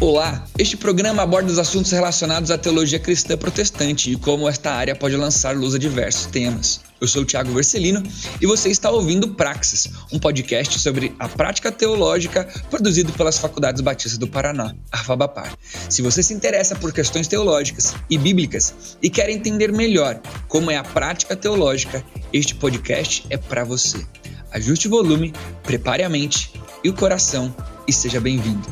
Olá, este programa aborda os assuntos relacionados à teologia cristã protestante e como esta área pode lançar luz a diversos temas. Eu sou o Thiago Vercelino e você está ouvindo Praxis, um podcast sobre a prática teológica produzido pelas Faculdades Batistas do Paraná, a FABAPAR. Se você se interessa por questões teológicas e bíblicas e quer entender melhor como é a prática teológica, este podcast é para você. Ajuste o volume, prepare a mente e o coração e seja bem-vindo.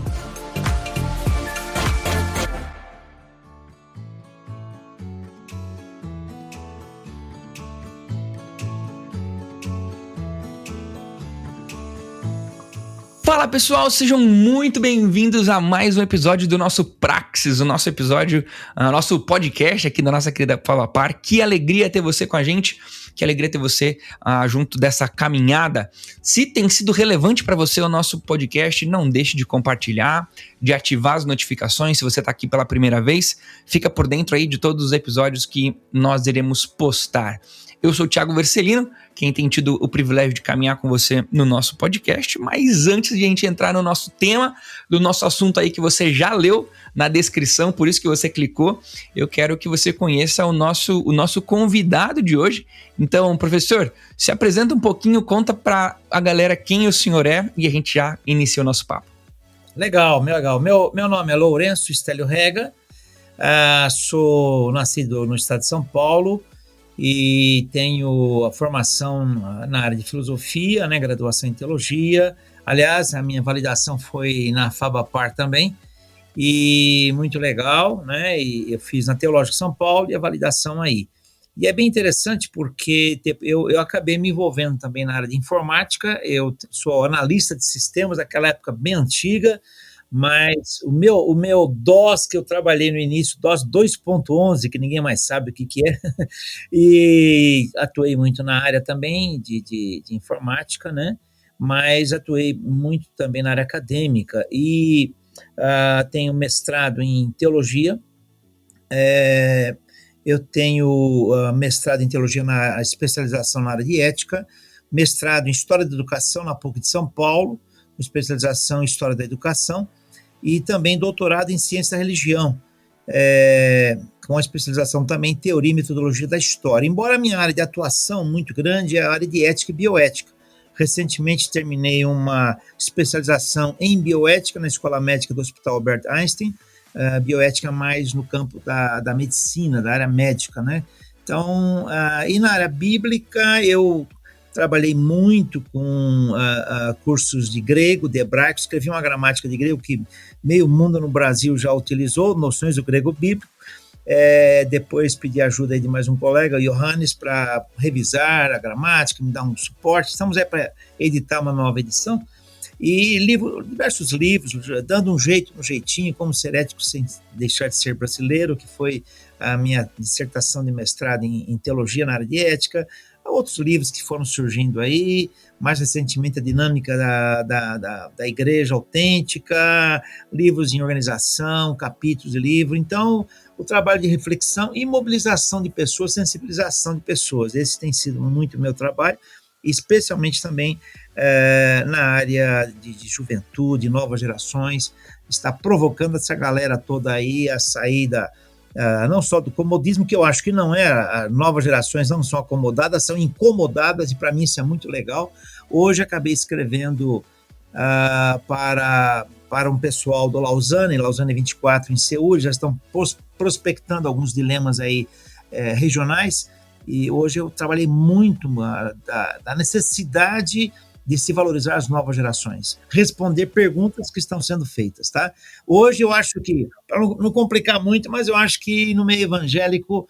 Fala pessoal, sejam muito bem-vindos a mais um episódio do nosso Praxis, o nosso episódio, nosso podcast aqui da nossa querida FABAPAR. Que alegria ter você com a gente, que alegria ter você junto dessa caminhada. Se tem sido relevante para você o nosso podcast, não deixe de compartilhar, de ativar as notificações. Se você está aqui pela primeira vez, fica por dentro aí de todos os episódios que nós iremos postar. Eu sou o Thiago Vercelino, quem tem tido o privilégio de caminhar com você no nosso podcast, mas antes de a gente entrar no nosso tema, do nosso assunto aí que você já leu na descrição, por isso que você clicou, eu quero que você conheça o nosso convidado de hoje. Então, professor, se apresenta um pouquinho, conta para a galera quem o senhor é e a gente já inicia o nosso papo. Legal. Meu nome é Lourenço Stélio Rega, sou nascido no estado de São Paulo, e tenho a formação na área de filosofia, né, graduação em teologia. Aliás, a minha validação foi na FABAPAR também, e muito legal, né? E eu fiz na Teológica São Paulo e a validação aí. E é bem interessante porque eu acabei me envolvendo também na área de informática. Eu sou analista de sistemas, daquela época bem antiga, mas o meu DOS que eu trabalhei no início, DOS 2.11, que ninguém mais sabe o que é, e atuei muito na área também de informática, né? Mas atuei muito também na área acadêmica e tenho mestrado em teologia, eu tenho mestrado em teologia na especialização na área de ética, mestrado em História da Educação na PUC de São Paulo, especialização em História da Educação, e também doutorado em Ciência da Religião, com a especialização também em Teoria e Metodologia da História. Embora a minha área de atuação muito grande é a área de Ética e Bioética. Recentemente terminei uma especialização em Bioética na Escola Médica do Hospital Albert Einstein, Bioética mais no campo da medicina, da área médica, né? Então, e na área bíblica eu trabalhei muito com cursos de grego, de hebraico, escrevi uma gramática de grego que meio mundo no Brasil já utilizou, noções do grego bíblico. Depois pedi ajuda aí de mais um colega, Johannes, para revisar a gramática, me dar um suporte. Estamos aí para editar uma nova edição. E diversos livros, dando um jeitinho, como ser ético sem deixar de ser brasileiro, que foi a minha dissertação de mestrado em teologia na área de ética. Outros livros que foram surgindo aí, mais recentemente a dinâmica da igreja autêntica, livros em organização, capítulos de livro. Então, o trabalho de reflexão e mobilização de pessoas, sensibilização de pessoas, esse tem sido muito o meu trabalho, especialmente também na área de juventude, novas gerações, está provocando essa galera toda aí a sair não só do comodismo, que eu acho que não é, novas gerações não são acomodadas, são incomodadas, e para mim isso é muito legal. Hoje acabei escrevendo para um pessoal do Lausanne 24 em Seul, já estão prospectando alguns dilemas aí regionais, e hoje eu trabalhei muito da necessidade de se valorizar as novas gerações, responder perguntas que estão sendo feitas, tá? Hoje eu acho que, para não complicar muito, mas eu acho que no meio evangélico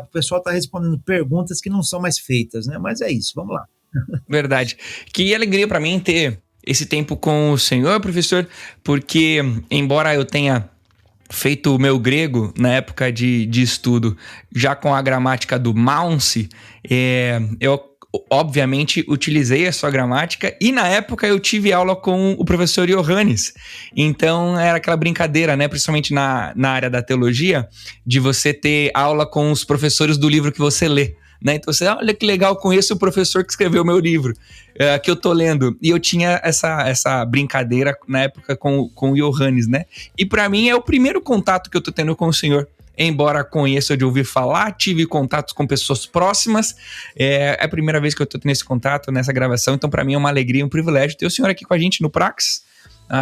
o pessoal está respondendo perguntas que não são mais feitas, né? Mas é isso, vamos lá. Verdade. Que alegria para mim ter esse tempo com o senhor, professor, porque embora eu tenha feito o meu grego na época de estudo já com a gramática do Mounce, eu obviamente utilizei a sua gramática e na época eu tive aula com o professor Johannes, então era aquela brincadeira, né, principalmente na área da teologia, de você ter aula com os professores do livro que você lê, né? Então você, olha que legal, conheço o professor que escreveu o meu livro, que eu tô lendo. E eu tinha essa brincadeira na época com o Johannes, né? E para mim é o primeiro contato que eu tô tendo com o senhor. Embora conheça de ouvir falar, tive contatos com pessoas próximas, é a primeira vez que eu tô tendo esse contato nessa gravação, então para mim é uma alegria, um privilégio ter o senhor aqui com a gente no Praxis,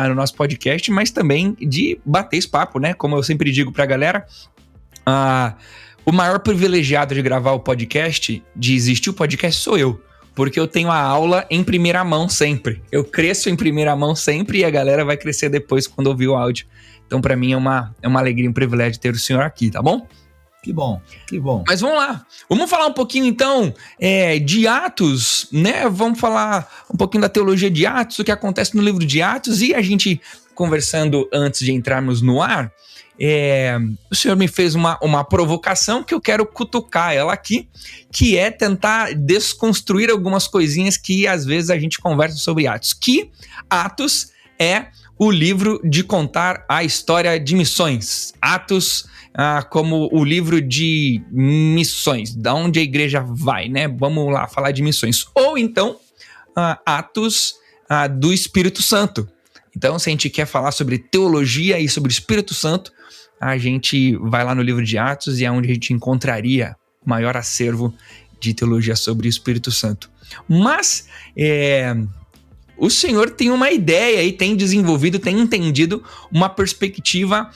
no nosso podcast, mas também de bater esse papo, né? Como eu sempre digo pra galera, o maior privilegiado de gravar o podcast, de existir o podcast, sou eu. Porque eu tenho a aula em primeira mão sempre. Eu cresço em primeira mão sempre e a galera vai crescer depois quando ouvir o áudio. Então, para mim, é uma alegria, um privilégio ter o senhor aqui, tá bom? Que bom, que bom. Mas vamos lá. Vamos falar um pouquinho, então, de Atos, né? Vamos falar um pouquinho da teologia de Atos, o que acontece no livro de Atos. E a gente, conversando antes de entrarmos no ar, o senhor me fez uma provocação que eu quero cutucar ela aqui, que é tentar desconstruir algumas coisinhas que, às vezes, a gente conversa sobre Atos. Que Atos é o livro de contar a história de missões. Atos como o livro de missões, da onde a igreja vai, né? Vamos lá falar de missões. Ou então, Atos do Espírito Santo. Então, se a gente quer falar sobre teologia e sobre o Espírito Santo, a gente vai lá no livro de Atos e é onde a gente encontraria o maior acervo de teologia sobre o Espírito Santo. Mas o senhor tem uma ideia e tem desenvolvido, tem entendido uma perspectiva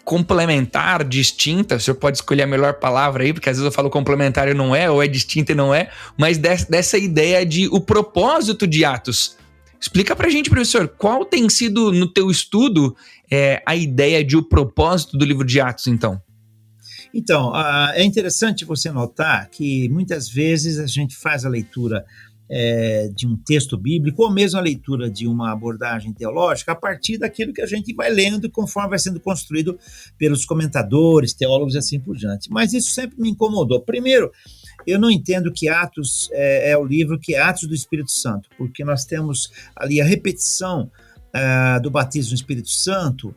complementar, distinta. O senhor pode escolher a melhor palavra aí, porque às vezes eu falo complementar e não é, ou é distinta e não é, mas dessa ideia de o propósito de Atos. Explica pra gente, professor, qual tem sido no teu estudo a ideia de o propósito do livro de Atos, então? Então, é interessante você notar que muitas vezes a gente faz a leitura de um texto bíblico ou mesmo a leitura de uma abordagem teológica a partir daquilo que a gente vai lendo conforme vai sendo construído pelos comentadores, teólogos e assim por diante. Mas isso sempre me incomodou. Primeiro, eu não entendo que Atos é o livro que é Atos do Espírito Santo, porque nós temos ali a repetição do batismo no Espírito Santo.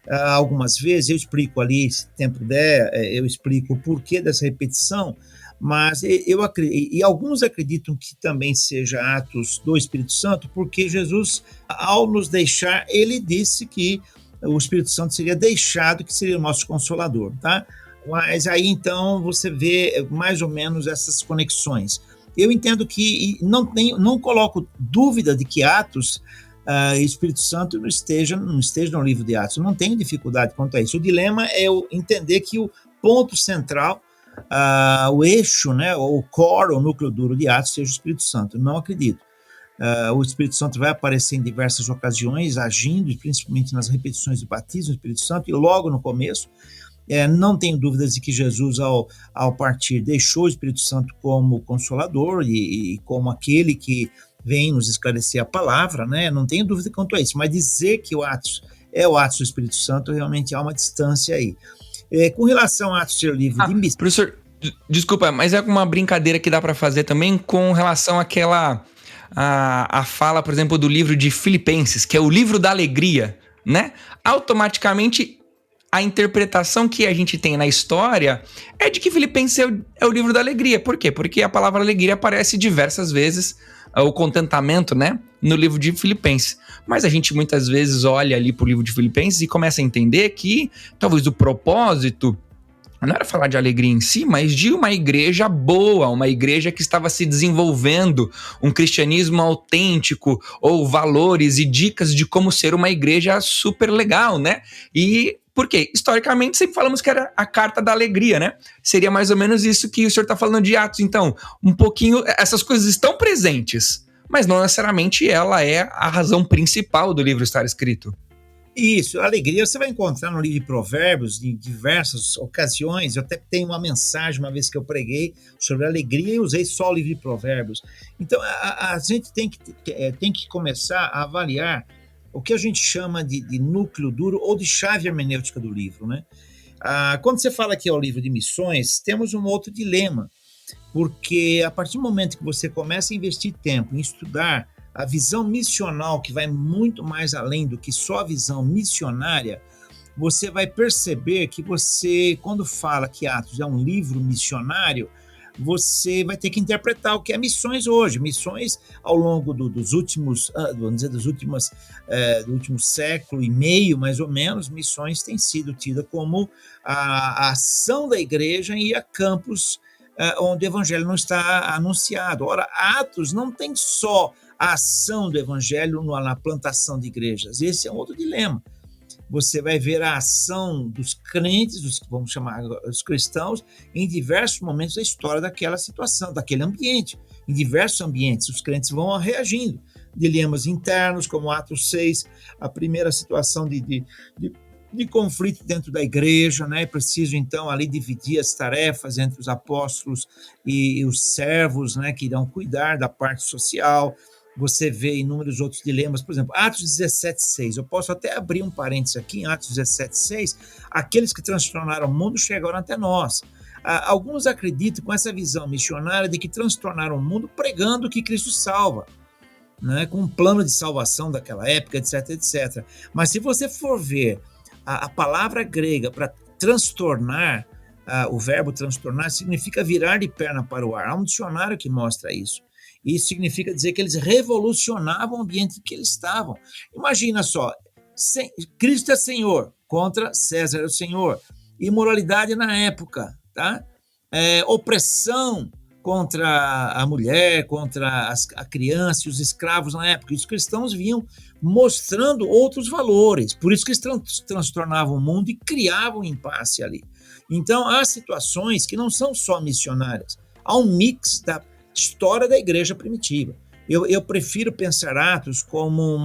Algumas vezes eu explico ali, se tempo der, eu explico o porquê dessa repetição, mas e alguns acreditam que também seja Atos do Espírito Santo, porque Jesus, ao nos deixar, ele disse que o Espírito Santo seria deixado, que seria o nosso Consolador, tá? Mas aí então você vê mais ou menos essas conexões. Eu entendo que não coloco dúvida de que Atos e Espírito Santo não esteja no livro de Atos. Eu não tenho dificuldade quanto a isso. O dilema é eu entender que o ponto central, o eixo, né, o core, o núcleo duro de Atos seja o Espírito Santo. Não acredito. O Espírito Santo vai aparecer em diversas ocasiões, agindo, principalmente nas repetições do batismo do Espírito Santo, e logo no começo. Não tenho dúvidas de que Jesus, ao partir, deixou o Espírito Santo como consolador e como aquele que vem nos esclarecer a palavra, né? Não tenho dúvida quanto a isso, mas dizer que o Atos é o Atos do Espírito Santo, realmente há uma distância aí. Com relação a Atos ser o livro de missões... Professor, desculpa, mas é uma brincadeira que dá para fazer também com relação àquela a fala, por exemplo, do livro de Filipenses, que é o livro da alegria, né? Automaticamente a interpretação que a gente tem na história é de que Filipenses é o livro da alegria. Por quê? Porque a palavra alegria aparece diversas vezes, o contentamento, né, no livro de Filipenses. Mas a gente muitas vezes olha ali pro livro de Filipenses e começa a entender que talvez o propósito não era falar de alegria em si, mas de uma igreja boa, uma igreja que estava se desenvolvendo, um cristianismo autêntico, ou valores e dicas de como ser uma igreja super legal, né? E por quê? Historicamente sempre falamos que era a carta da alegria, né? Seria mais ou menos isso que o senhor está falando de Atos. Então, um pouquinho, essas coisas estão presentes, mas não necessariamente ela é a razão principal do livro estar escrito. Isso, a alegria você vai encontrar no livro de Provérbios em diversas ocasiões. Eu até tenho uma mensagem, uma vez que eu preguei sobre a alegria e usei só o livro de Provérbios. Então, a gente tem que começar a avaliar o que a gente chama de núcleo duro ou de chave hermenêutica do livro, né? Quando você fala que é o livro de missões, temos um outro dilema, porque a partir do momento que você começa a investir tempo em estudar a visão missional, que vai muito mais além do que só a visão missionária, você vai perceber que você, quando fala que Atos é um livro missionário, você vai ter que interpretar o que é missões hoje. Missões, ao longo dos últimos, vamos dizer, do último século e meio, mais ou menos, missões têm sido tidas como a ação da igreja em ir a campos onde o evangelho não está anunciado. Ora, Atos não tem só a ação do evangelho na plantação de igrejas. Esse é um outro dilema. Você vai ver a ação dos crentes, vamos chamar os cristãos, em diversos momentos da história daquela situação, daquele ambiente. Em diversos ambientes, os crentes vão reagindo. Dilemas internos, como Atos 6, a primeira situação de conflito dentro da igreja, né? É preciso, então, ali dividir as tarefas entre os apóstolos e os servos, né? Que irão cuidar da parte social. Você vê inúmeros outros dilemas, por exemplo, Atos 17,6. Eu posso até abrir um parênteses aqui em Atos 17,6. Aqueles que transtornaram o mundo chegaram até nós. Alguns acreditam com essa visão missionária de que transtornaram o mundo pregando que Cristo salva, né, com um plano de salvação daquela época, etc, etc. Mas se você for ver a palavra grega para transtornar, o verbo transtornar, significa virar de perna para o ar. Há um dicionário que mostra isso. Isso significa dizer que eles revolucionavam o ambiente em que eles estavam. Imagina só, Cristo é Senhor, contra César é o Senhor. Imoralidade na época, tá? Opressão contra a mulher, contra a criança e os escravos na época. E os cristãos vinham mostrando outros valores. Por isso que eles transtornavam o mundo e criavam impasse ali. Então, há situações que não são só missionárias. Há um mix da história da igreja primitiva. Eu prefiro pensar Atos como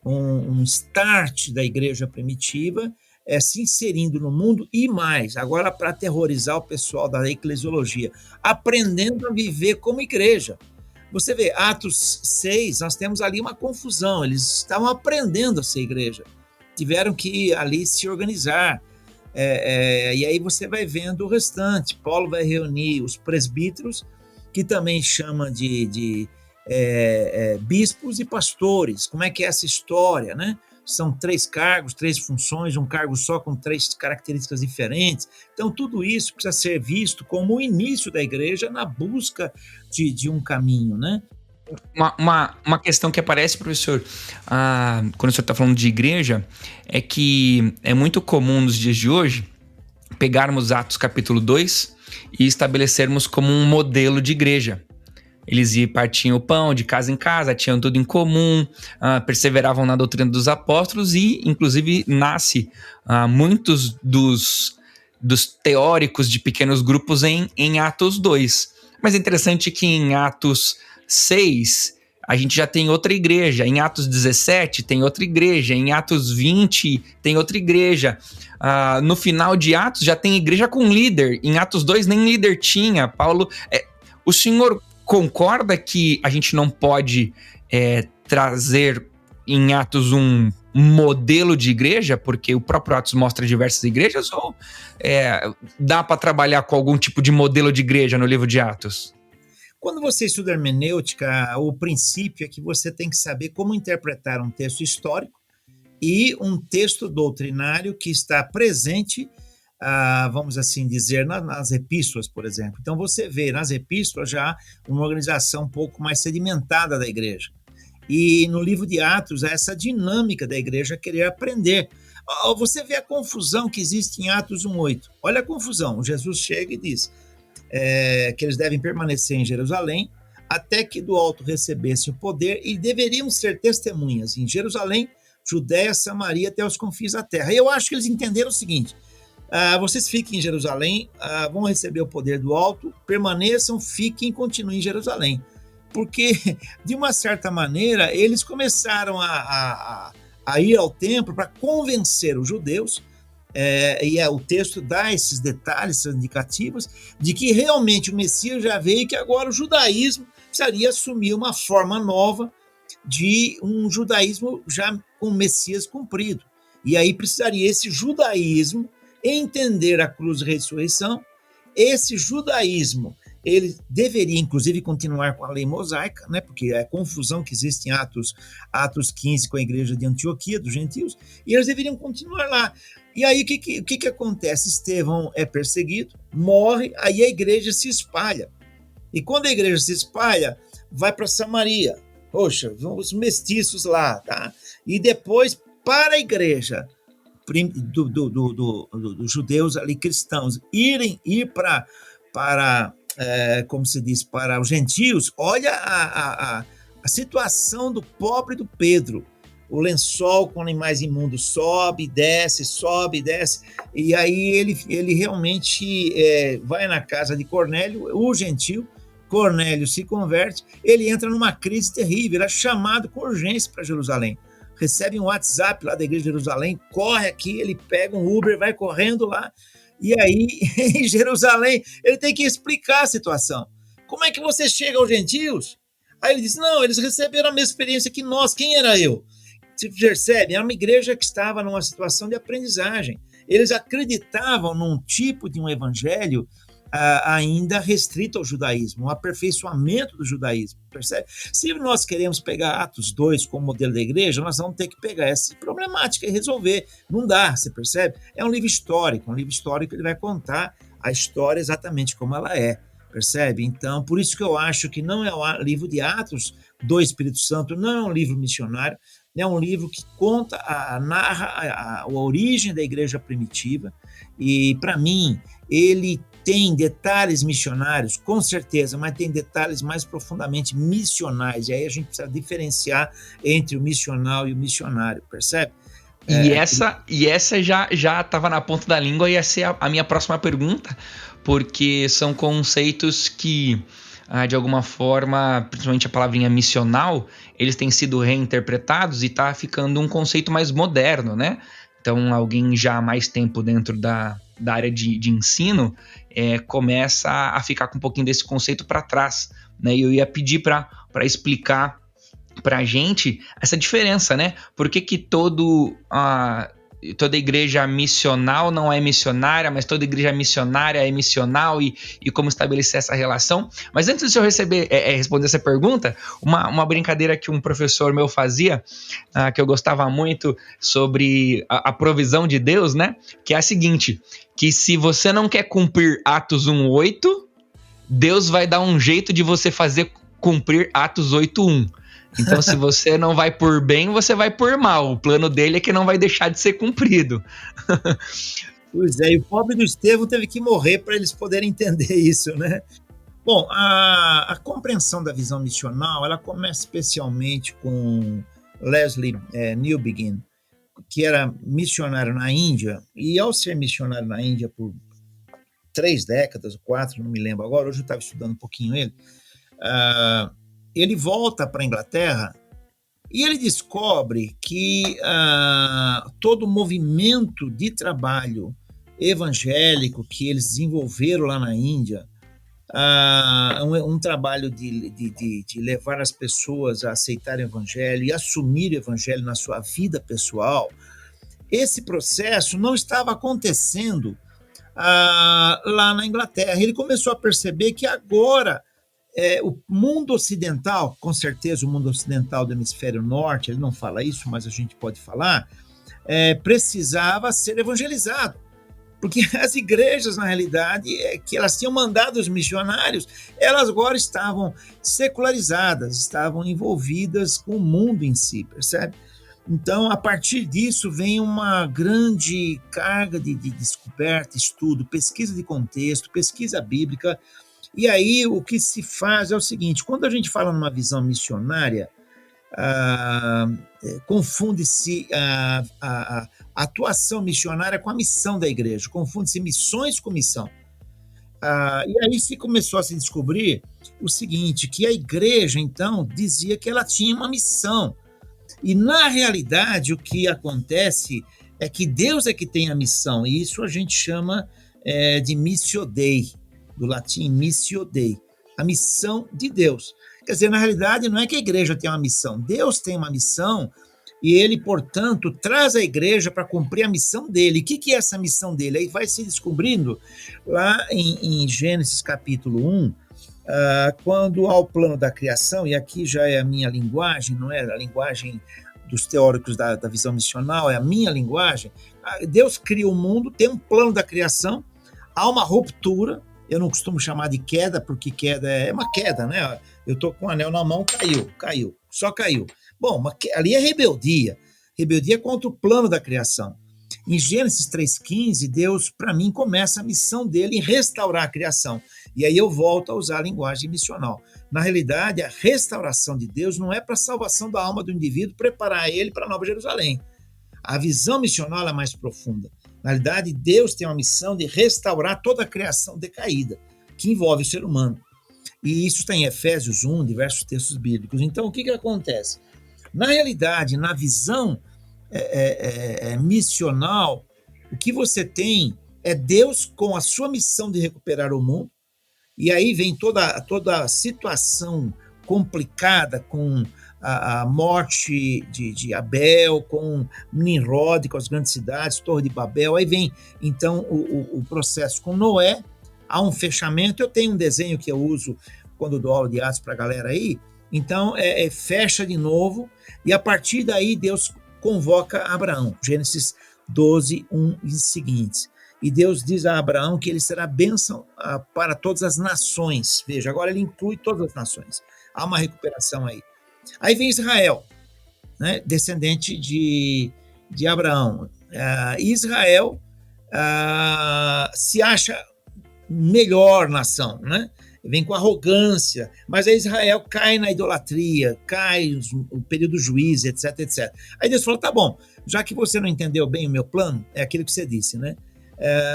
um start da igreja primitiva, se inserindo no mundo e mais, agora para aterrorizar o pessoal da eclesiologia, aprendendo a viver como igreja. Você vê, Atos 6, nós temos ali uma confusão, eles estavam aprendendo a ser igreja, tiveram que ali se organizar, e aí você vai vendo o restante. Paulo vai reunir os presbíteros, que também chama de bispos e pastores. Como é que é essa história, né? São 3 cargos, 3 funções, um cargo só com 3 características diferentes. Então, tudo isso precisa ser visto como o início da igreja na busca de um caminho, né? Uma questão que aparece, professor, quando o senhor está falando de igreja, é que é muito comum nos dias de hoje pegarmos Atos capítulo 2 e estabelecermos como um modelo de igreja. Eles partiam o pão de casa em casa, tinham tudo em comum, perseveravam na doutrina dos apóstolos e, inclusive, nasce muitos dos teóricos de pequenos grupos em Atos 2. Mas é interessante que em Atos 6 a gente já tem outra igreja, em Atos 17 tem outra igreja, em Atos 20 tem outra igreja. No final de Atos já tem igreja com líder, em Atos 2 nem líder tinha. Paulo, o senhor concorda que a gente não pode trazer em Atos um modelo de igreja, porque o próprio Atos mostra diversas igrejas, ou dá para trabalhar com algum tipo de modelo de igreja no livro de Atos? Quando você estuda hermenêutica, o princípio é que você tem que saber como interpretar um texto histórico e um texto doutrinário que está presente, vamos assim dizer, nas epístolas, por exemplo. Então você vê nas epístolas já uma organização um pouco mais sedimentada da igreja. E no livro de Atos, essa dinâmica da igreja querer aprender. Você vê a confusão que existe em Atos 1:8. Olha a confusão. Jesus chega e diz que eles devem permanecer em Jerusalém até que do alto recebessem o poder e deveriam ser testemunhas em Jerusalém, Judéia, Samaria, até os confins da terra. E eu acho que eles entenderam o seguinte: vocês fiquem em Jerusalém, vão receber o poder do alto, permaneçam, fiquem e continuem em Jerusalém. Porque, de uma certa maneira, eles começaram a ir ao templo para convencer os judeus, e o texto dá esses detalhes, essas indicativas, de que realmente o Messias já veio e que agora o judaísmo precisaria assumir uma forma nova de um judaísmo já com o Messias cumprido. E aí precisaria esse judaísmo entender a cruz e ressurreição. Esse judaísmo, ele deveria inclusive continuar com a lei mosaica, né? Porque é a confusão que existe em Atos 15 com a igreja de Antioquia, dos gentios, e eles deveriam continuar lá. E aí o que acontece? Estevão é perseguido, morre, aí a igreja se espalha. E quando a igreja se espalha, vai para Samaria. Poxa, vão os mestiços lá, tá? E depois, para a igreja dos judeus ali, cristãos, ir para como se diz, para os gentios, olha a situação do pobre do Pedro. O lençol com animais imundos sobe, desce, e aí ele realmente vai na casa de Cornélio, o gentio. Cornélio se converte, ele entra numa crise terrível, ele é chamado com urgência para Jerusalém. Recebe um WhatsApp lá da igreja de Jerusalém, corre aqui, ele pega um Uber, vai correndo lá, e aí em Jerusalém ele tem que explicar a situação. Como é que você chega aos gentios? Aí ele diz, não, eles receberam a mesma experiência que nós, quem era eu? Você percebe? Era uma igreja que estava numa situação de aprendizagem. Eles acreditavam num tipo de um evangelho ainda restrito ao judaísmo, um aperfeiçoamento do judaísmo, percebe? Se nós queremos pegar Atos 2 como modelo da igreja, nós vamos ter que pegar essa problemática e resolver. Não dá, você percebe? É um livro histórico ele vai contar a história exatamente como ela é, percebe? Então, por isso que eu acho que não é o livro de Atos do Espírito Santo, não é um livro missionário, é um livro que conta, narra a origem da igreja primitiva, e para mim ele tem detalhes missionários, com certeza, mas tem detalhes mais profundamente missionais, e aí a gente precisa diferenciar entre o missional e o missionário, percebe? E essa já estava na ponta da língua e ia ser a minha próxima pergunta, porque são conceitos que, de alguma forma, principalmente a palavrinha missional, eles têm sido reinterpretados e está ficando um conceito mais moderno, né? Então, alguém já há mais tempo dentro da área de ensino começa a ficar com um pouquinho desse conceito para trás, né? E eu ia pedir para explicar para a gente essa diferença, né? Por que toda igreja missional não é missionária, mas toda igreja missionária é missional, e como estabelecer essa relação. Mas antes de eu responder essa pergunta, uma brincadeira que um professor meu fazia, que eu gostava muito, sobre a provisão de Deus, né? Que é a seguinte, que se você não quer cumprir Atos 1:8, Deus vai dar um jeito de você fazer cumprir Atos 8:1. Então, se você não vai por bem, você vai por mal. O plano dele é que não vai deixar de ser cumprido. Pois é, e o pobre do Estevão teve que morrer para eles poderem entender isso, né? Bom, a compreensão da visão missional, ela começa especialmente com Leslie Newbigin, que era missionário na Índia, e ao ser missionário na Índia por 3 décadas, 4, não me lembro agora, hoje eu estava estudando um pouquinho ele volta para a Inglaterra e ele descobre que todo o movimento de trabalho evangélico que eles desenvolveram lá na Índia, um trabalho de levar as pessoas a aceitarem o evangelho e assumir o evangelho na sua vida pessoal, esse processo não estava acontecendo lá na Inglaterra. Ele começou a perceber que agora o mundo ocidental, com certeza o mundo ocidental do hemisfério norte, ele não fala isso, mas a gente pode falar, precisava ser evangelizado. Porque as igrejas, na realidade, que elas tinham mandado os missionários, elas agora estavam secularizadas, estavam envolvidas com o mundo em si, percebe? Então, a partir disso, vem uma grande carga de descoberta, estudo, pesquisa de contexto, pesquisa bíblica. E aí, o que se faz é o seguinte, quando a gente fala numa visão missionária, confunde-se a atuação missionária com a missão da igreja, confunde-se missões com missão. E aí se começou a se descobrir o seguinte, que a igreja, então, dizia que ela tinha uma missão. E, na realidade, o que acontece é que Deus é que tem a missão, e isso a gente chama de missio Dei, do latim missio Dei, a missão de Deus. Quer dizer, na realidade, não é que a igreja tem uma missão, Deus tem uma missão e ele, portanto, traz a igreja para cumprir a missão dele. O que é essa missão dele? Aí vai se descobrindo lá em Gênesis capítulo 1, quando há o plano da criação, e aqui já é a minha linguagem, não é a linguagem dos teóricos da visão missional, é a minha linguagem. Deus cria o mundo, tem um plano da criação, há uma ruptura, Eu não costumo chamar de queda, porque queda é uma queda, né? Eu tô com o anel na mão, caiu, só caiu. Bom, ali é rebeldia. Rebeldia contra o plano da criação. Em Gênesis 3,15, Deus, para mim, começa a missão dele em restaurar a criação. E aí eu volto a usar a linguagem missional. Na realidade, a restauração de Deus não é para a salvação da alma do indivíduo, preparar ele para a Nova Jerusalém. A visão missional é mais profunda. Na realidade, Deus tem uma missão de restaurar toda a criação decaída, que envolve o ser humano. E isso está em Efésios 1, diversos textos bíblicos. Então, o que acontece? Na realidade, na visão missional, o que você tem é Deus com a sua missão de recuperar o mundo, e aí vem toda a situação complicada com a morte de Abel, com Nimrod, com as grandes cidades, Torre de Babel. Aí vem, então, o processo com Noé. Há um fechamento. Eu tenho um desenho que eu uso quando dou aula de Atos para a galera aí. Então, fecha de novo, e a partir daí Deus convoca Abraão. Gênesis 12, 1 e seguintes. E Deus diz a Abraão que ele será bênção para todas as nações. Veja, agora ele inclui todas as nações. Há uma recuperação aí. Aí vem Israel, né, descendente de Abraão. Israel se acha melhor nação, né? Vem com arrogância, mas aí Israel cai na idolatria, cai no período juiz, etc, etc. Aí Deus falou, tá bom, já que você não entendeu bem o meu plano, é aquilo que você disse, né?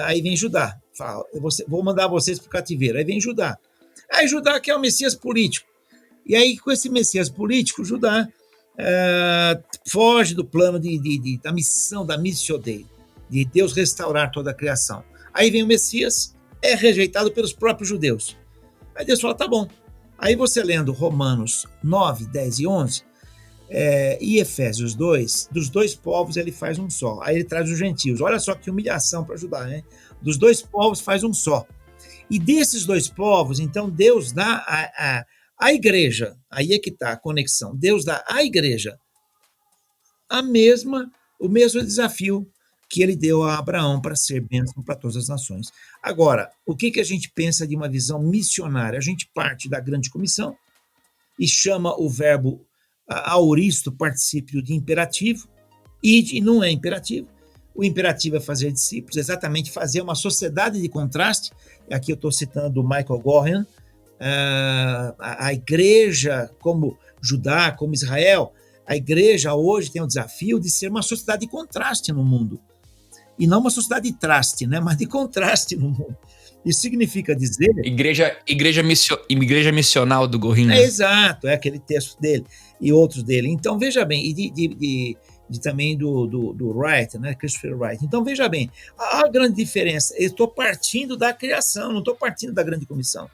Aí vem Judá, fala, vou mandar vocês para o cativeiro. Aí vem Judá. Aí Judá que é o Messias político. E aí com esse Messias político, Judá foge do plano da missão, da missio Dei, de Deus restaurar toda a criação. Aí vem o Messias, é rejeitado pelos próprios judeus. Aí Deus fala, tá bom. Aí você lendo Romanos 9, 10 e 11, e Efésios 2, dos dois povos ele faz um só. Aí ele traz os gentios. Olha só que humilhação para ajudar, né? Dos dois povos faz um só. E desses dois povos, então, Deus dá a igreja, aí é que está a conexão, Deus dá à igreja o mesmo desafio que ele deu a Abraão para ser bênção para todas as nações. Agora, o que a gente pensa de uma visão missionária? A gente parte da grande comissão e chama o verbo auristo, particípio de imperativo, e não é imperativo. O imperativo é fazer discípulos, exatamente fazer uma sociedade de contraste. Aqui eu estou citando o Michael Gohan, a igreja como Judá, como Israel. A igreja hoje tem o desafio de ser uma sociedade de contraste no mundo. E não uma sociedade de traste, né? Mas de contraste no mundo. Isso significa dizer... Igreja missional do Gorin. Exato, é aquele texto dele e outros dele. Então, veja bem, e também do Wright, né? Christopher Wright. Então, veja bem, a grande diferença, eu estou partindo da criação, não estou partindo da grande comissão.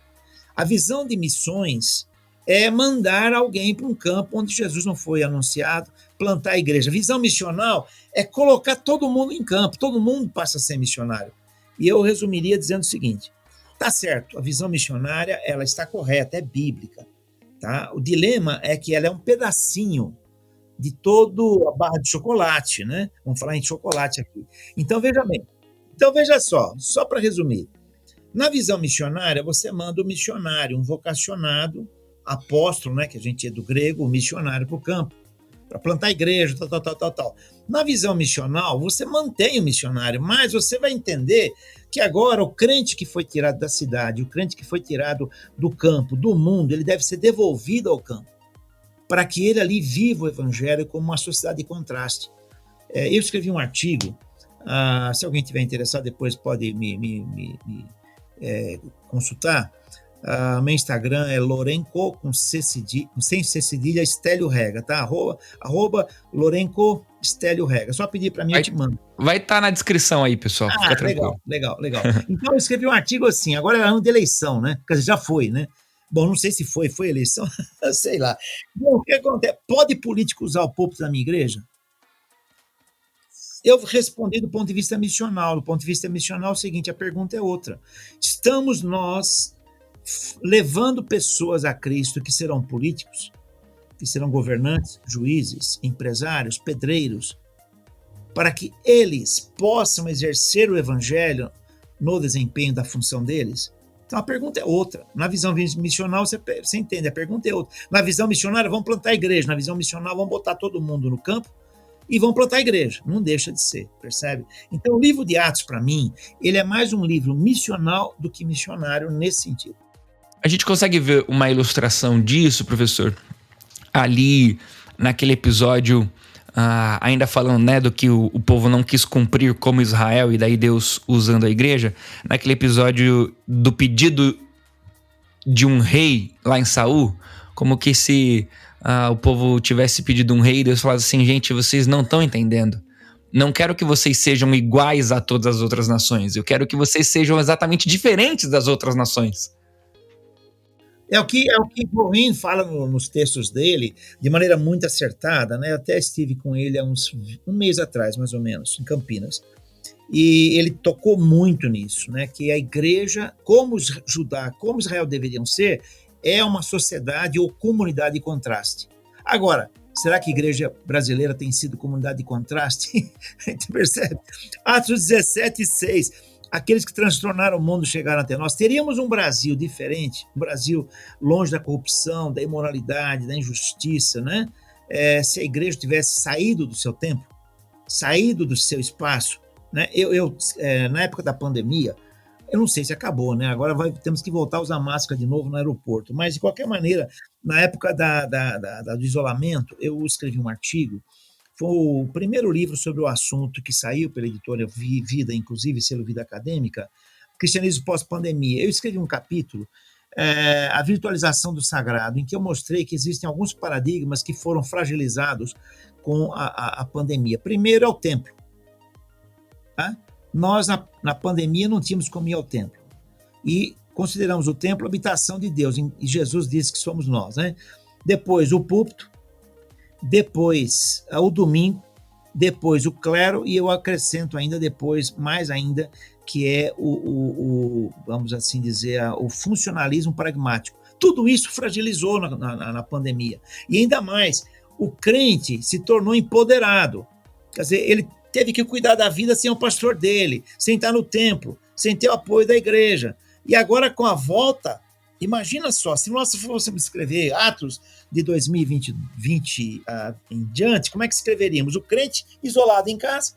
A visão de missões é mandar alguém para um campo onde Jesus não foi anunciado, plantar a igreja. Visão missional é colocar todo mundo em campo, todo mundo passa a ser missionário. E eu resumiria dizendo o seguinte, tá certo, a visão missionária ela está correta, é bíblica. Tá? O dilema é que ela é um pedacinho de toda a barra de chocolate, né? Vamos falar em chocolate aqui. Então, veja bem. Então, veja só para resumir. Na visão missionária, você manda o missionário, um vocacionado, apóstolo, né, que a gente é do grego, o missionário para o campo, para plantar a igreja, tal. Na visão missional, você mantém o missionário, mas você vai entender que agora o crente que foi tirado da cidade, o crente que foi tirado do campo, do mundo, ele deve ser devolvido ao campo, para que ele ali viva o evangelho como uma sociedade de contraste. Eu escrevi um artigo, se alguém tiver interessado, depois pode me consultar. Meu Instagram é Lorenco sem C cedilha, Estélio Rega, tá? Arroba Lorenco Estélio Rega. Só pedir para mim, eu te mando. Vai estar na descrição aí, pessoal. Fica tranquilo. Legal. Então eu escrevi um artigo assim, agora é ano de eleição, né? Quer dizer, já foi, né? Bom, não sei se foi eleição, sei lá. Bom, o que acontece? Pode político usar o púlpito da minha igreja? Eu respondi do ponto de vista missional. Do ponto de vista missional, é o seguinte, a pergunta é outra. Estamos nós levando pessoas a Cristo que serão políticos, que serão governantes, juízes, empresários, pedreiros, para que eles possam exercer o evangelho no desempenho da função deles? Então a pergunta é outra. Na visão missional, você entende, a pergunta é outra. Na visão missionária, vamos plantar igreja. Na visão missional, vamos botar todo mundo no campo e vão plantar igreja. Não deixa de ser, percebe? Então, o livro de Atos, para mim, ele é mais um livro missional do que missionário nesse sentido. A gente consegue ver uma ilustração disso, professor, ali naquele episódio, ainda falando, né, do que o povo não quis cumprir como Israel, e daí Deus usando a igreja, naquele episódio do pedido de um rei lá em Saul, como que se o povo tivesse pedido um rei, Deus falasse assim: gente, vocês não estão entendendo. Não quero que vocês sejam iguais a todas as outras nações. Eu quero que vocês sejam exatamente diferentes das outras nações. É o que Bohin fala nos textos dele, de maneira muito acertada, né? Eu até estive com ele há um mês atrás, mais ou menos, em Campinas. E ele tocou muito nisso, né? Que a igreja, como Judá, como Israel deveriam ser, é uma sociedade ou comunidade de contraste. Agora, será que a igreja brasileira tem sido comunidade de contraste? A gente percebe? Atos 17:6. Aqueles que transtornaram o mundo chegaram até nós. Teríamos um Brasil diferente, um Brasil longe da corrupção, da imoralidade, da injustiça, né? Se a igreja tivesse saído do seu tempo, saído do seu espaço, né? Na época da pandemia, eu não sei se acabou, né? Agora temos que voltar a usar máscara de novo no aeroporto. Mas, de qualquer maneira, na época do isolamento, eu escrevi um artigo. Foi o primeiro livro sobre o assunto que saiu pela editora Vida, inclusive selo Vida Acadêmica, Cristianismo Pós-Pandemia. Eu escrevi um capítulo, A Virtualização do Sagrado, em que eu mostrei que existem alguns paradigmas que foram fragilizados com a pandemia. Primeiro é o templo. Tá? Nós, na pandemia, não tínhamos como ir ao templo. E consideramos o templo a habitação de Deus, e Jesus disse que somos nós. Né? Depois, o púlpito. Depois o domingo, depois o clero, e eu acrescento ainda depois, mais ainda, que é vamos assim dizer, o funcionalismo pragmático. Tudo isso fragilizou na pandemia. E ainda mais, o crente se tornou empoderado. Quer dizer, ele teve que cuidar da vida sem o pastor dele, sem estar no templo, sem ter o apoio da igreja. E agora, com a volta, imagina só, se nós fôssemos escrever Atos de 2020 em diante, como é que escreveríamos? O crente isolado em casa,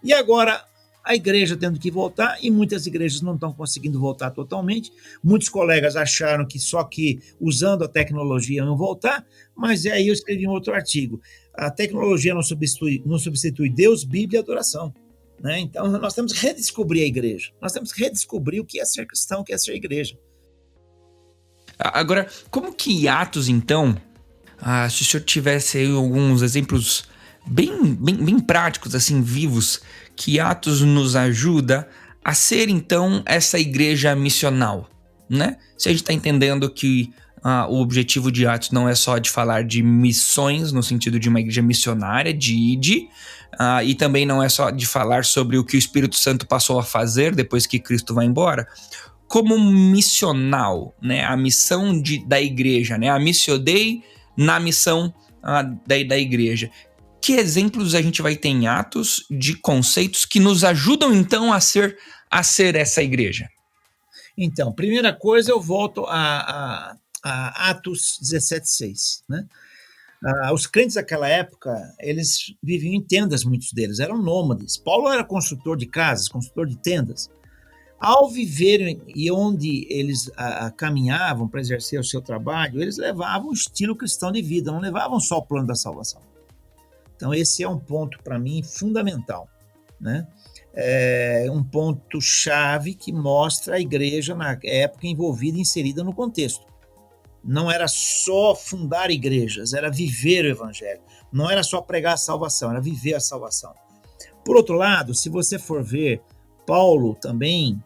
e agora a igreja tendo que voltar, e muitas igrejas não estão conseguindo voltar totalmente. Muitos colegas acharam que só que usando a tecnologia iam voltar, mas aí eu escrevi um outro artigo. A tecnologia não substitui Deus, Bíblia e adoração. Né? Então nós temos que redescobrir a igreja, nós temos que redescobrir o que é ser cristão, o que é ser igreja. Agora, como que Atos, então, se o senhor tivesse aí alguns exemplos bem práticos, assim, vivos, que Atos nos ajuda a ser, então, essa igreja missional, né? Se a gente está entendendo que o objetivo de Atos não é só de falar de missões, no sentido de uma igreja missionária, de id, e também não é só de falar sobre o que o Espírito Santo passou a fazer depois que Cristo vai embora, como missional, né? A missão da igreja, né? A Missio Dei na missão da igreja. Que exemplos a gente vai ter em Atos de conceitos que nos ajudam, então, a ser essa igreja? Então, primeira coisa, eu volto a Atos 17:6, né? Os crentes daquela época, eles viviam em tendas, muitos deles, eram nômades. Paulo era construtor de casas, construtor de tendas. Ao viverem e onde eles caminhavam para exercer o seu trabalho, eles levavam um estilo cristão de vida, não levavam só o plano da salvação. Então esse é um ponto para mim fundamental, né? É um ponto chave que mostra a igreja na época envolvida, inserida no contexto. Não era só fundar igrejas, era viver o evangelho. Não era só pregar a salvação, era viver a salvação. Por outro lado, se você for ver Paulo também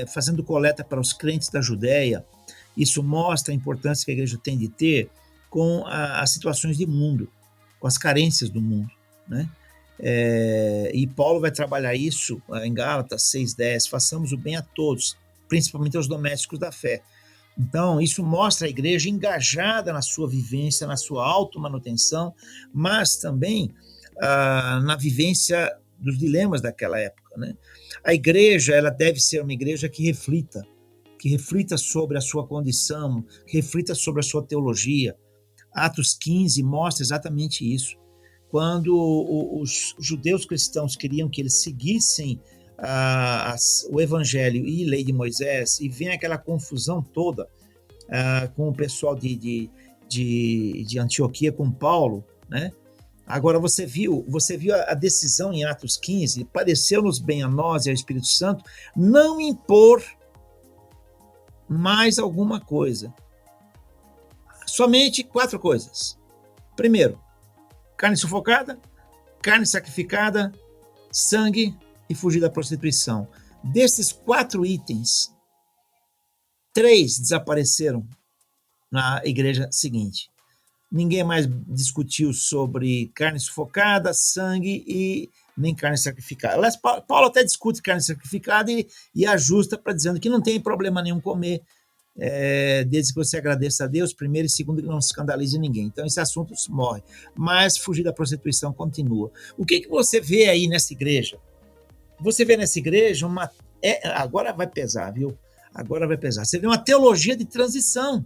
fazendo coleta para os crentes da Judéia, isso mostra a importância que a igreja tem de ter com as situações de mundo, com as carências do mundo, né? E Paulo vai trabalhar isso em Gálatas 6:10, façamos o bem a todos, principalmente aos domésticos da fé. Então, isso mostra a igreja engajada na sua vivência, na sua automanutenção, mas também na vivência dos dilemas daquela época, né? A igreja, ela deve ser uma igreja que reflita que reflita sobre a sua condição, que reflita sobre a sua teologia. Atos 15 mostra exatamente isso. Quando os judeus cristãos queriam que eles seguissem o Evangelho e a lei de Moisés, e vem aquela confusão toda com o pessoal de Antioquia, com Paulo, né? Agora você viu a decisão em Atos 15, pareceu-nos bem a nós e ao Espírito Santo não impor mais alguma coisa. Somente 4 coisas. Primeiro, carne sufocada, carne sacrificada, sangue e fugir da prostituição. Desses 4 itens, 3 desapareceram na igreja seguinte. Ninguém mais discutiu sobre carne sufocada, sangue e nem carne sacrificada. Aliás, Paulo até discute carne sacrificada e ajusta para dizendo que não tem problema nenhum comer, desde que você agradeça a Deus, primeiro, e segundo, que não escandalize ninguém. Então esse assunto morre. Mas fugir da prostituição continua. O que você vê aí nessa igreja? Você vê nessa igreja agora vai pesar, viu? Agora vai pesar. Você vê uma teologia de transição.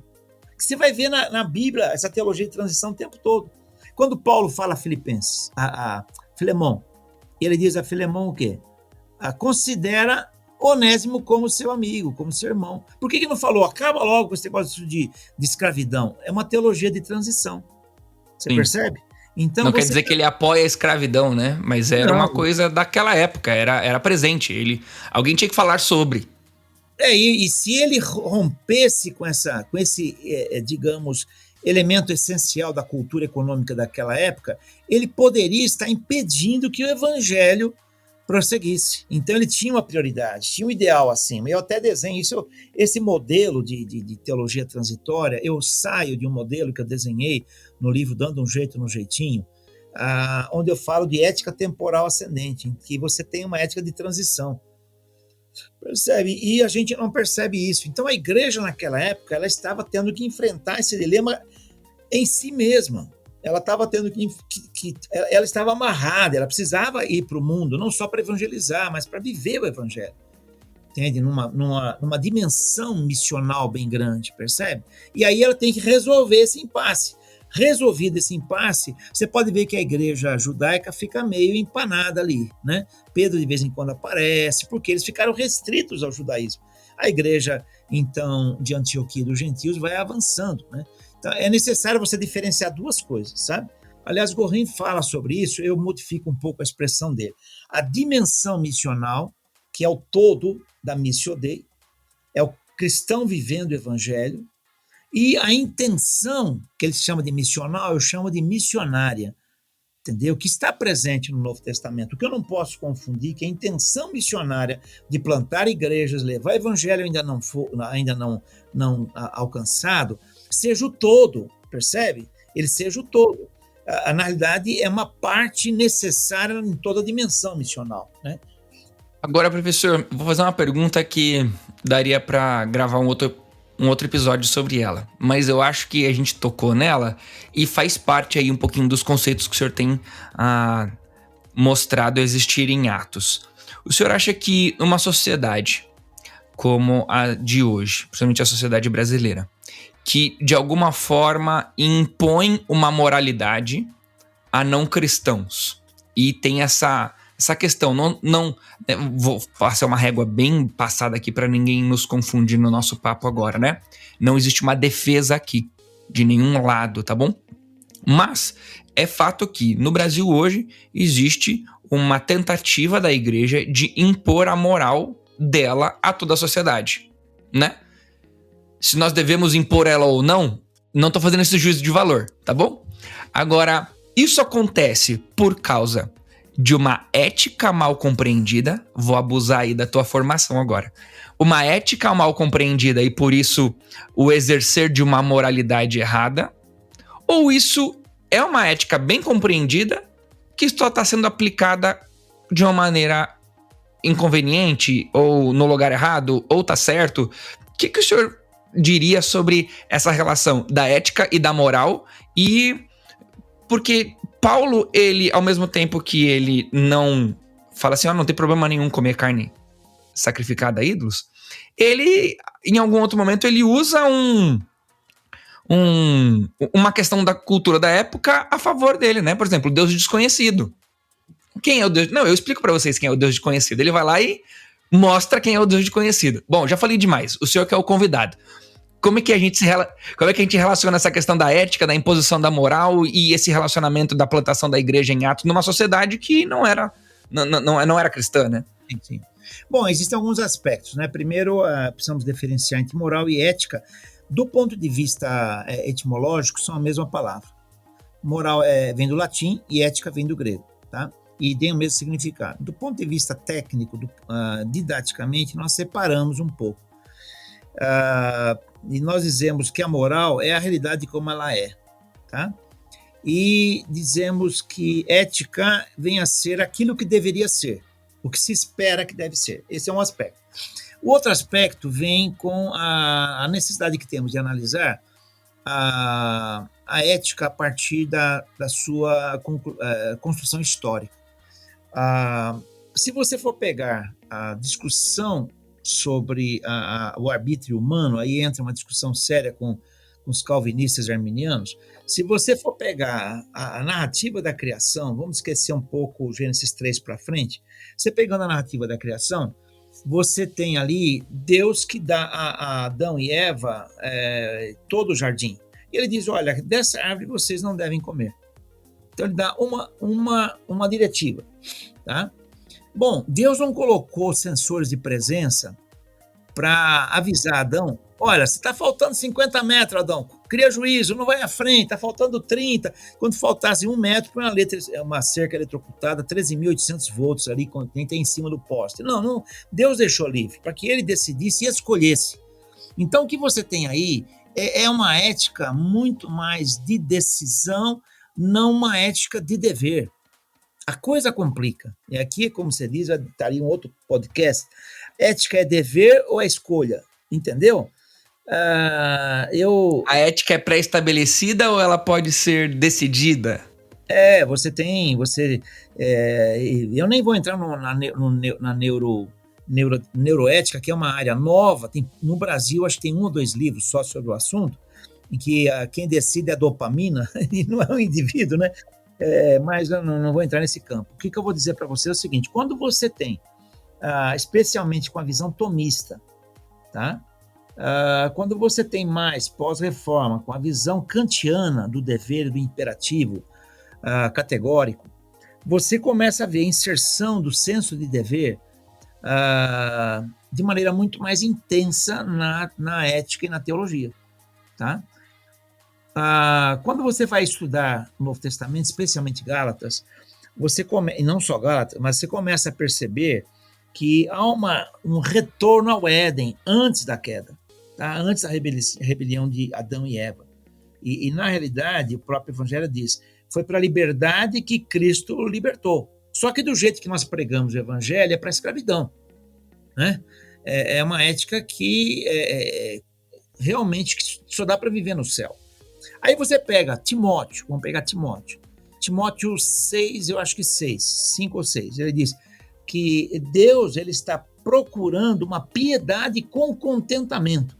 Que você vai ver na Bíblia essa teologia de transição o tempo todo. Quando Paulo fala a Filipenses, a Filemão, ele diz a Filemão o quê? Considera Onésimo como seu amigo, como seu irmão. Por que não falou, acaba logo com esse negócio de escravidão? É uma teologia de transição. Você percebe? Então, não quer dizer que ele apoia a escravidão, né? Mas era uma coisa daquela época, era presente. Alguém tinha que falar sobre. E se ele rompesse com esse, digamos, elemento essencial da cultura econômica daquela época, ele poderia estar impedindo que o evangelho prosseguisse. Então ele tinha uma prioridade, tinha um ideal acima. Eu até desenho isso, esse modelo de teologia transitória, eu saio de um modelo que eu desenhei no livro Dando um Jeito no Jeitinho, onde eu falo de ética temporal ascendente, em que você tem uma ética de transição. Percebe? E a gente não percebe isso. Então a igreja naquela época, ela estava tendo que enfrentar esse dilema em si mesma. Ela estava tendo ela estava amarrada, ela precisava ir para o mundo, não só para evangelizar, mas para viver o evangelho. Entende? Numa dimensão missional bem grande, percebe? E aí ela tem que resolver esse impasse. Resolvido esse impasse, você pode ver que a igreja judaica fica meio empanada ali, né? Pedro de vez em quando aparece, porque eles ficaram restritos ao judaísmo. A igreja, então, de Antioquia dos gentios vai avançando, né? Então, é necessário você diferenciar 2 coisas, sabe? Aliás, Gorin fala sobre isso, eu modifico um pouco a expressão dele. A dimensão missional, que é o todo da Missio Dei, é o cristão vivendo o evangelho, e a intenção, que ele chama de missional, eu chamo de missionária, entendeu? Que está presente no Novo Testamento. O que eu não posso confundir, que a intenção missionária de plantar igrejas, levar evangelho ainda não alcançado, seja o todo, percebe? Ele seja o todo. Na realidade, é uma parte necessária em toda a dimensão missional, né? Agora, professor, vou fazer uma pergunta que daria para gravar um outro episódio sobre ela, mas eu acho que a gente tocou nela e faz parte aí um pouquinho dos conceitos que o senhor tem mostrado existir em Atos. O senhor acha que uma sociedade como a de hoje, principalmente a sociedade brasileira, que de alguma forma impõe uma moralidade a não cristãos e tem essa questão, vou passar uma régua bem passada aqui para ninguém nos confundir no nosso papo agora, né? Não existe uma defesa aqui, de nenhum lado, tá bom? Mas é fato que no Brasil hoje existe uma tentativa da igreja de impor a moral dela a toda a sociedade, né? Se nós devemos impor ela ou não tô fazendo esse juízo de valor, tá bom? Agora, isso acontece por causa de uma ética mal compreendida, vou abusar aí da tua formação agora, uma ética mal compreendida e por isso o exercer de uma moralidade errada, ou isso é uma ética bem compreendida que só está sendo aplicada de uma maneira inconveniente, ou no lugar errado, ou tá certo? O que o senhor diria sobre essa relação da ética e da moral? E porque Paulo, ele, ao mesmo tempo que ele não fala assim, não tem problema nenhum comer carne sacrificada a ídolos, ele, em algum outro momento, ele usa uma questão da cultura da época a favor dele, né? Por exemplo, o Deus desconhecido. Quem é o Deus? Não, eu explico para vocês quem é o Deus desconhecido. Ele vai lá e mostra quem é o Deus desconhecido. Bom, já falei demais. O senhor que é o convidado. Como é que a gente relaciona essa questão da ética, da imposição da moral e esse relacionamento da plantação da igreja em Atos numa sociedade que não era cristã, né? Sim, sim. Bom, existem alguns aspectos, né? Primeiro, precisamos diferenciar entre moral e ética. Do ponto de vista etimológico, são a mesma palavra. Moral vem do latim e ética vem do grego, tá? E tem o mesmo significado. Do ponto de vista técnico, didaticamente, nós separamos um pouco. E nós dizemos que a moral é a realidade como ela é, tá? E dizemos que ética vem a ser aquilo que deveria ser, o que se espera que deve ser. Esse é um aspecto. O outro aspecto vem com a necessidade que temos de analisar a ética a partir da sua construção histórica. Se você for pegar a discussão sobre o arbítrio humano, aí entra uma discussão séria com os calvinistas e arminianos. Se você for pegar a narrativa da criação, vamos esquecer um pouco o Gênesis 3 para frente, você pegando a narrativa da criação, você tem ali Deus que dá a Adão e Eva todo o jardim. E ele diz, olha, dessa árvore vocês não devem comer. Então ele dá uma diretiva, tá? Bom, Deus não colocou sensores de presença para avisar Adão, olha, se está faltando 50 metros, Adão, cria juízo, não vai à frente, está faltando 30. Quando faltasse 1 metro, põe uma cerca eletrocutada, 13.800 volts ali, quem tem em cima do poste. Não, Deus deixou livre, para que ele decidisse e escolhesse. Então, o que você tem aí é uma ética muito mais de decisão, não uma ética de dever. A coisa complica. E aqui, como você diz, estaria um outro podcast. Ética é dever ou é escolha? Entendeu? A ética é pré-estabelecida ou ela pode ser decidida? Eu nem vou entrar na neuroética, que é uma área nova. No Brasil, acho que tem 1 ou 2 livros só sobre o assunto, em que quem decide é a dopamina, e não é o indivíduo, né? Mas eu não vou entrar nesse campo. O que eu vou dizer para você é o seguinte, quando você tem, especialmente com a visão tomista, tá? Quando você tem mais pós-reforma, com a visão kantiana do dever e do imperativo categórico, você começa a ver a inserção do senso de dever de maneira muito mais intensa na ética e na teologia, tá? Quando você vai estudar o Novo Testamento, especialmente Gálatas, e não só Gálatas, mas você começa a perceber que há um retorno ao Éden antes da queda, tá? Antes da rebelião de Adão e Eva. E na realidade, o próprio Evangelho diz, foi para a liberdade que Cristo libertou. Só que do jeito que nós pregamos o Evangelho é para a escravidão, né? É uma ética que realmente só dá para viver no céu. Aí você pega Timóteo, vamos pegar Timóteo 6, eu acho que 5 ou 6, ele diz que Deus ele está procurando uma piedade com contentamento.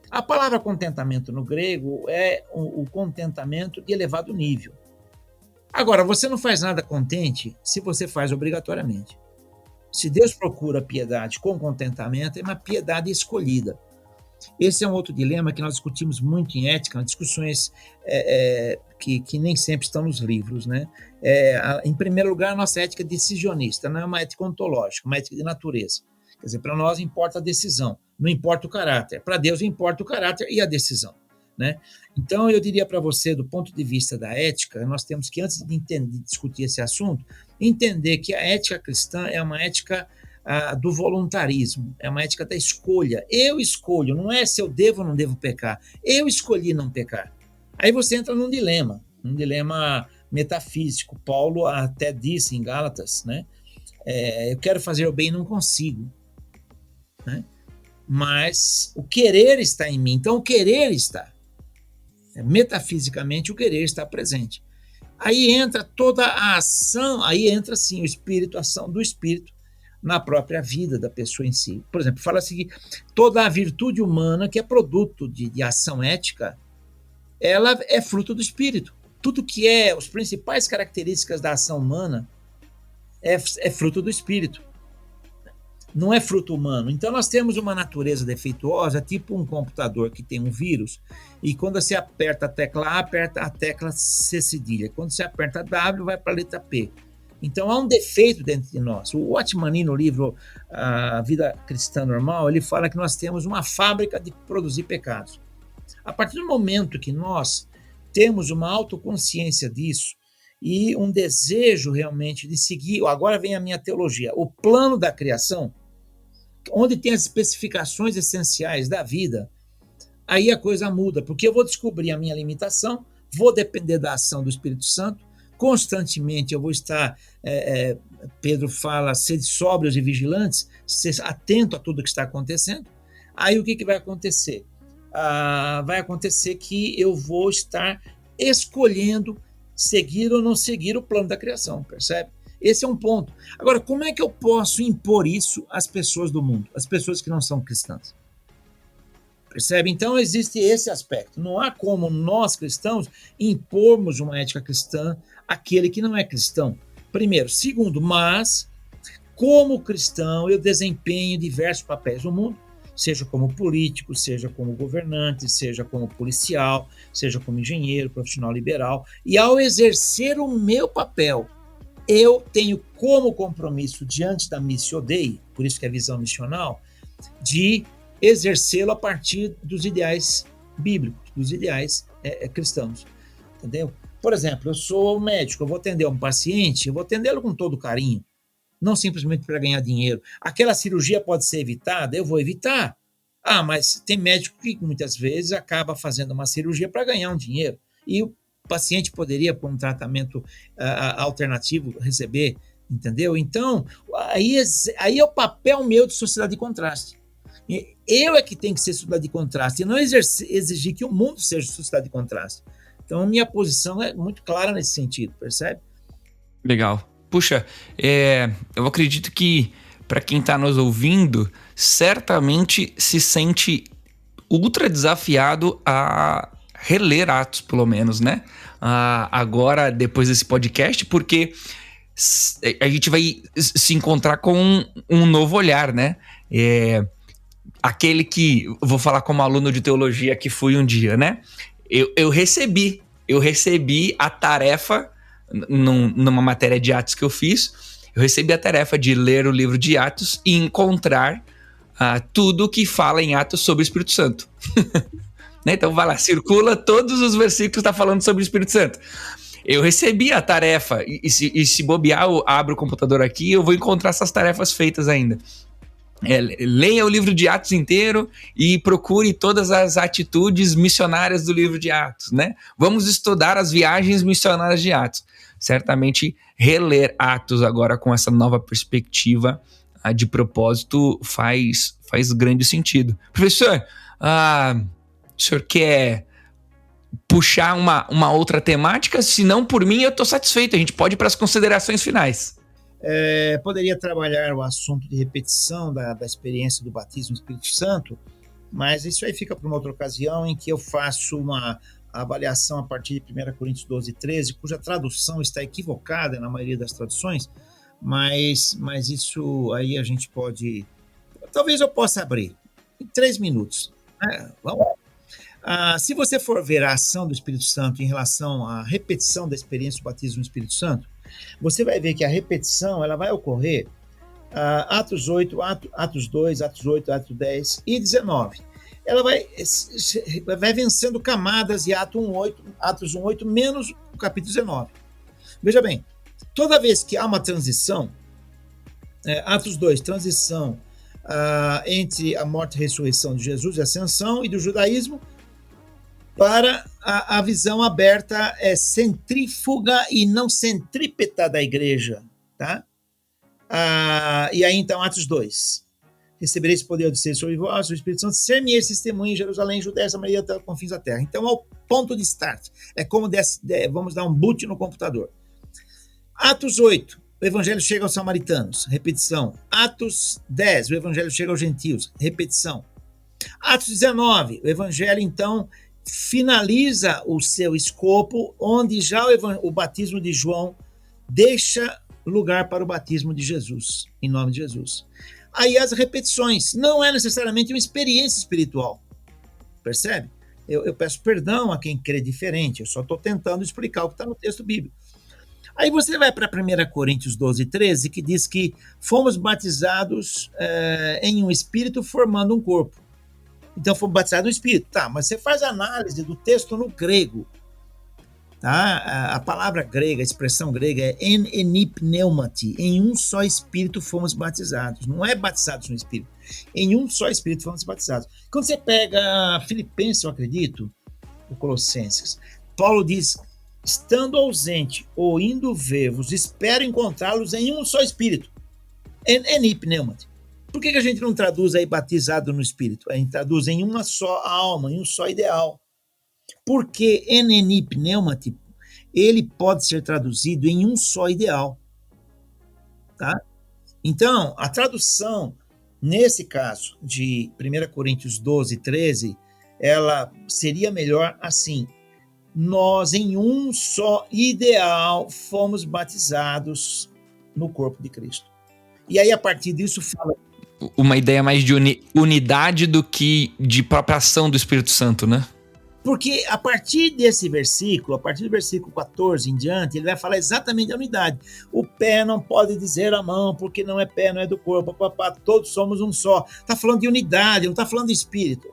A palavra contentamento no grego é o contentamento de elevado nível. Agora, você não faz nada contente se você faz obrigatoriamente. Se Deus procura piedade com contentamento, é uma piedade escolhida. Esse é um outro dilema que nós discutimos muito em ética, discussões que nem sempre estão nos livros, né? Em primeiro lugar, a nossa ética decisionista, não é uma ética ontológica, uma ética de natureza. Quer dizer, para nós importa a decisão, não importa o caráter. Para Deus importa o caráter e a decisão, né? Então, eu diria para você, do ponto de vista da ética, nós temos que, antes de discutir esse assunto, entender que a ética cristã é uma ética do voluntarismo, é uma ética da escolha. Eu escolho, não é se eu devo ou não devo pecar. Eu escolhi não pecar. Aí você entra num dilema metafísico. Paulo até disse em Gálatas, né? Eu quero fazer o bem e não consigo, né? Mas o querer está em mim. Então o querer está. Metafisicamente o querer está presente. Aí entra toda a ação, aí entra sim o espírito, a ação do espírito, na própria vida da pessoa em si. Por exemplo, fala-se que toda a virtude humana que é produto de ação ética, ela é fruto do espírito. Tudo que é as principais características da ação humana é fruto do espírito, não é fruto humano. Então nós temos uma natureza defeituosa, tipo um computador que tem um vírus, e quando você aperta a tecla A, aperta a tecla C cedilha. Quando você aperta W, vai para a letra P. Então há um defeito dentro de nós. O Watchman, no livro A Vida Cristã Normal, ele fala que nós temos uma fábrica de produzir pecados. A partir do momento que nós temos uma autoconsciência disso e um desejo realmente de seguir, agora vem a minha teologia, o plano da criação, onde tem as especificações essenciais da vida, aí a coisa muda, porque eu vou descobrir a minha limitação, vou depender da ação do Espírito Santo, constantemente eu vou estar, Pedro fala, ser sóbrios e vigilantes, ser atento a tudo que está acontecendo. Aí o que vai acontecer? Vai acontecer que eu vou estar escolhendo seguir ou não seguir o plano da criação, percebe? Esse é um ponto. Agora, como é que eu posso impor isso às pessoas do mundo, às pessoas que não são cristãs? Percebe? Então existe esse aspecto. Não há como nós cristãos impormos uma ética cristã àquele que não é cristão. Primeiro. Segundo, mas como cristão eu desempenho diversos papéis no mundo, seja como político, seja como governante, seja como policial, seja como engenheiro, profissional liberal. E ao exercer o meu papel, eu tenho como compromisso diante da Missio Dei, por isso que é visão missional, de exercê-lo a partir dos ideais bíblicos, dos ideais cristãos, entendeu? Por exemplo, eu sou médico, eu vou atender um paciente, eu vou atendê-lo com todo carinho, não simplesmente para ganhar dinheiro. Aquela cirurgia pode ser evitada, eu vou evitar. Mas tem médico que muitas vezes acaba fazendo uma cirurgia para ganhar um dinheiro, e o paciente poderia, por um tratamento alternativo, receber, entendeu? Então, aí é o papel meu de sociedade de contraste. Eu é que tenho que ser sociedade de contraste e não exigir que o mundo seja sociedade de contraste. Então, minha posição é muito clara nesse sentido, percebe? Legal. Puxa, eu acredito que para quem está nos ouvindo, certamente se sente ultra desafiado a reler Atos, pelo menos, né? Agora, depois desse podcast, porque a gente vai se encontrar com um novo olhar, né? Aquele que, vou falar como aluno de teologia que fui um dia, né? Eu recebi a tarefa, numa matéria de Atos que eu fiz, eu recebi a tarefa de ler o livro de Atos e encontrar tudo que fala em Atos sobre o Espírito Santo. Né? Então vai lá, circula todos os versículos que está falando sobre o Espírito Santo. Eu recebi a tarefa, e se bobear, eu abro o computador aqui, eu vou encontrar essas tarefas feitas ainda. Leia o livro de Atos inteiro e procure todas as atitudes missionárias do livro de Atos, né? Vamos estudar as viagens missionárias de Atos. Certamente, reler Atos agora com essa nova perspectiva de propósito faz grande sentido. Professor, o senhor quer puxar uma outra temática? Se não, por mim, eu estou satisfeito. A gente pode ir para as considerações finais. Poderia trabalhar o assunto de repetição da experiência do batismo no Espírito Santo, mas isso aí fica para uma outra ocasião em que eu faço uma avaliação a partir de 1 Coríntios 12, 13, cuja tradução está equivocada na maioria das traduções, mas isso aí a gente pode... Talvez eu possa abrir em 3 minutos. Vamos lá. Se você for ver a ação do Espírito Santo em relação à repetição da experiência do batismo no Espírito Santo, você vai ver que a repetição ela vai ocorrer Atos 8, Atos 2, Atos 8, Atos 10 e 19. Ela vai vencendo camadas de Atos 1, 8, menos o capítulo 19. Veja bem, toda vez que há uma transição, Atos 2, transição entre a morte e a ressurreição de Jesus e a ascensão e do judaísmo, para a visão aberta centrífuga e não centrípeta da igreja, tá? E aí então Atos 2, recebereis poder do ser sobre vós, o Espírito Santo, ser-me-eis testemunha em Jerusalém, Judéia, Samaria, até os confins da terra. Então é o ponto de start, é como vamos dar um boot no computador. Atos 8, o evangelho chega aos samaritanos, repetição. Atos 10, o evangelho chega aos gentios, repetição. Atos 19, o evangelho então finaliza o seu escopo, onde já o batismo de João deixa lugar para o batismo de Jesus, em nome de Jesus. Aí as repetições, não é necessariamente uma experiência espiritual, percebe? Eu peço perdão a quem crê diferente, eu só estou tentando explicar o que está no texto bíblico. Aí você vai para 1 Coríntios 12, 13, que diz que fomos batizados em um espírito formando um corpo. Então fomos batizados no espírito. Tá, mas você faz análise do texto no grego. Tá? A palavra grega, a expressão grega é enipneumati. Em um só espírito fomos batizados. Não é batizados no espírito. Em um só espírito fomos batizados. Quando você pega Filipenses, eu acredito, ou Colossenses, Paulo diz: estando ausente ou indo ver-vos, espero encontrá-los em um só espírito. Enipneumati. Por que a gente não traduz aí batizado no espírito? A gente traduz em uma só alma, em um só ideal. Porque enipneumati, ele pode ser traduzido em um só ideal. Tá? Então, a tradução, nesse caso, de 1 Coríntios 12, 13, ela seria melhor assim: nós em um só ideal fomos batizados no corpo de Cristo. E aí, a partir disso, fala... Uma ideia mais de unidade do que de própria ação do Espírito Santo, né? Porque a partir desse versículo, a partir do versículo 14 em diante, ele vai falar exatamente da unidade. O pé não pode dizer a mão, porque não é pé, não é do corpo, papá, todos somos um só. Está falando de unidade, não está falando de espírito.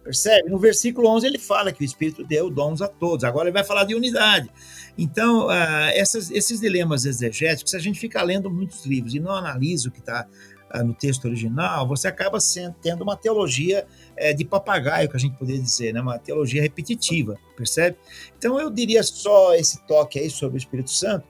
Percebe? No versículo 11 ele fala que o Espírito deu dons a todos. Agora ele vai falar de unidade. Então, esses dilemas exegéticos, se a gente fica lendo muitos livros e não analisa o que está no texto original, você acaba tendo uma teologia de papagaio, que a gente poderia dizer, né? Uma teologia repetitiva, percebe? Então eu diria só esse toque aí sobre o Espírito Santo,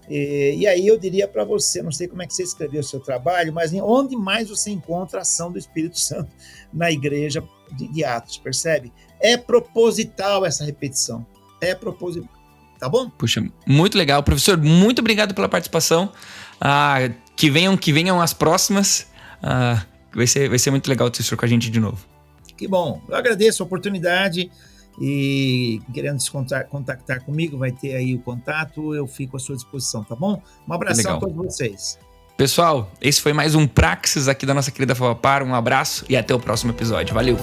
e aí eu diria para você, não sei como é que você escreveu o seu trabalho, mas onde mais você encontra a ação do Espírito Santo na igreja de Atos, percebe? É proposital essa repetição, é proposital, tá bom? Puxa, muito legal. Professor, muito obrigado pela participação. Que venham as próximas. Vai ser muito legal ter isso com a gente de novo. Que bom. Eu agradeço a oportunidade e querendo se contactar comigo, vai ter aí o contato, eu fico à sua disposição, tá bom? Um abração a todos vocês. Pessoal, esse foi mais um Praxis aqui da nossa querida Favapar. Um abraço e até o próximo episódio. Valeu!